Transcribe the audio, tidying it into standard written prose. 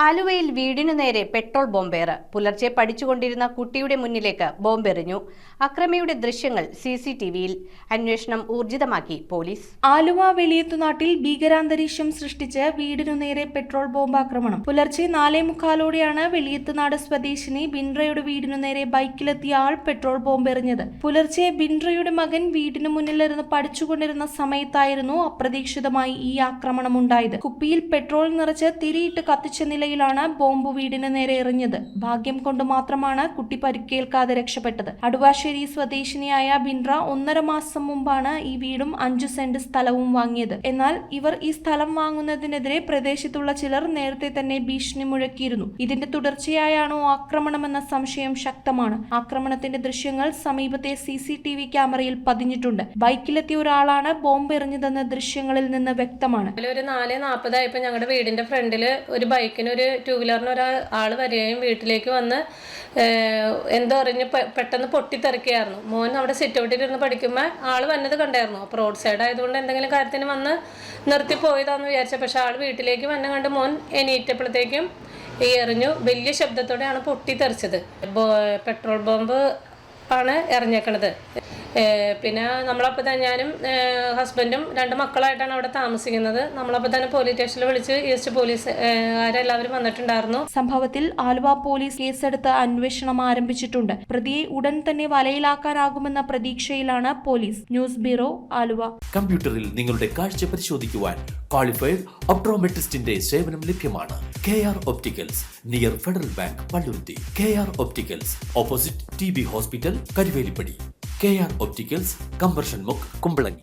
ആലുവയിൽ വീടിനു നേരെ പെട്രോൾ ബോംബേറ്. പുലർച്ചെ പഠിച്ചുകൊണ്ടിരുന്ന കുട്ടിയുടെ മുന്നിലേക്ക് ബോംബെറിഞ്ഞു. അക്രമിയുടെ ദൃശ്യങ്ങൾ CCTVയിൽ. അന്വേഷണം ഊർജിതമാക്കി പോലീസ്. ആലുവ വെളിയത്തുനാട്ടിൽ ഭീകരാന്തരീക്ഷം സൃഷ്ടിച്ച് വീടിനു നേരെ പെട്രോൾ ബോംബാക്രമണം. പുലർച്ചെ 4:45ഓടെയാണ് വെളിയത്തുനാട് സ്വദേശിനി ബിൻഡ്രയുടെ വീടിനു നേരെ ബൈക്കിലെത്തിയ ആൾ പെട്രോൾ ബോംബെറിഞ്ഞത്. പുലർച്ചെ ബിൻഡ്രയുടെ മകൻ വീടിനു മുന്നിലിരുന്ന് പഠിച്ചുകൊണ്ടിരുന്ന സമയത്തായിരുന്നു അപ്രതീക്ഷിതമായി ഈ ആക്രമണമുണ്ടായത്. കുപ്പിയിൽ പെട്രോൾ നിറച്ച് തിരിയിട്ട് കത്തിച്ച നിലയിലാണ് ബോംബ് വീടിന് നേരെ എറിഞ്ഞത്. ഭാഗ്യം കൊണ്ട് മാത്രമാണ് കുട്ടി പരിക്കേൽക്കാതെ രക്ഷപ്പെട്ടത്. അടുവാശ്ശേരി സ്വദേശിനിയായ ബിൻഡ്ര 1.5 മാസം മുമ്പാണ് ഈ വീടും 5 സെന്റ് സ്ഥലവും വാങ്ങിയത്. എന്നാൽ ഇവർ ഈ സ്ഥലം വാങ്ങുന്നതിനെതിരെ പ്രദേശത്തുള്ള ചിലർ നേരത്തെ തന്നെ ഭീഷണി മുഴക്കിയിരുന്നു. ഇതിന്റെ തുടർച്ചയായാണോ ആക്രമണമെന്ന സംശയം ശക്തമാണ്. ആക്രമണത്തിന്റെ ദൃശ്യങ്ങൾ സമീപത്തെ CCTV ക്യാമറയിൽ പതിഞ്ഞിട്ടുണ്ട്. ബൈക്കിലെത്തിയ ഒരാളാണ് ബോംബ് എറിഞ്ഞതെന്ന് ദൃശ്യങ്ങളിൽ നിന്ന് വ്യക്തമാണ്. ഒരു 4:40 ആയപ്പോൾ ഞങ്ങളുടെ വീടിന്റെ ഫ്രണ്ടിൽ ഒരു ബൈക്കിന് ഒരു 2 വീലറിന് ഒരാൾ വരികയും വീട്ടിലേക്ക് വന്ന് എന്തോ അറിഞ്ഞ് പെട്ടെന്ന് പൊട്ടിത്തെറിക്കുകയായിരുന്നു. മോൻ അവിടെ സിറ്റ് ഔട്ടിലിരുന്ന് പഠിക്കുമ്പോൾ ആൾ വന്നത് കണ്ടായിരുന്നു. അപ്പോൾ റോഡ് സൈഡ് ആയതുകൊണ്ട് എന്തെങ്കിലും കാര്യത്തിന് വന്ന് നിർത്തി പോയതാണെന്ന് വിചാരിച്ച, പക്ഷെ ആൾ വീട്ടിലേക്ക് വന്നെ കണ്ട് മോൻ എണീറ്റപ്പോഴത്തേക്കും ഈ എറിഞ്ഞു. വലിയ ശബ്ദത്തോടെയാണ് പൊട്ടിത്തെറിച്ചത്. പെട്രോൾ ബോംബ് ആണ് എറിഞ്ഞേക്കണത്. പിന്നെ നമ്മളപ്പോൾ തന്നെ ഞാനും ഹസ്ബൻഡും 2 മക്കളായിട്ടാണ് അവിടെ താമസിക്കുന്നത്. നമ്മളപ്പോൾ തന്നെ പോലീസ് സ്റ്റേഷനിൽ വിളിച്ച് ഈസ്റ്റ് പോലീസുകാരെല്ലാവരും വന്നിട്ടുണ്ടായിരുന്നു. സംഭവത്തിൽ ആലുവ പോലീസ് കേസെടുത്ത് അന്വേഷണം ആരംഭിച്ചിട്ടുണ്ട്. പ്രതിയെ ഉടൻ തന്നെ വലയിലാക്കാനാകുമെന്ന പ്രതീക്ഷയിലാണ് പോലീസ്. News bureau, Aluva. കമ്പ്യൂട്ടറിൽ നിങ്ങളുടെ കാഴ്ച പരിശോധിക്കുവാൻ ക്വാളിഫൈഡ് ഒപ്ട്രോമെട്രിസ്റ്റിന്റെ സേവനം ലഭ്യമാണ്. KR opticals, near federal bank, Palluruthy. KR opticals, opposite TB hospital, Karuvelippady. KR opticals, combustion മുക്ക്, കുമ്പളങ്ങി.